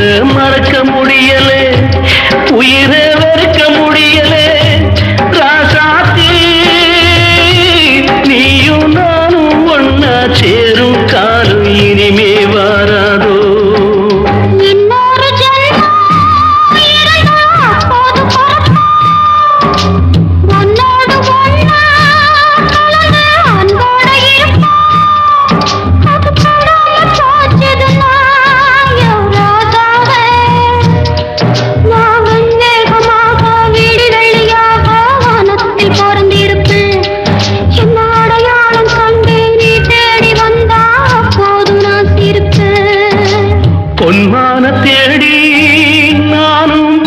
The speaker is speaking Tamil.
மறக்க முடியலே, உயிரை வெறுக்க முடியலே. ராசாத்தி நீயும் நானும் ஒன்னா சேரும் காலம் இனிமே வாராதோ. பொன்மான தேடி நானும்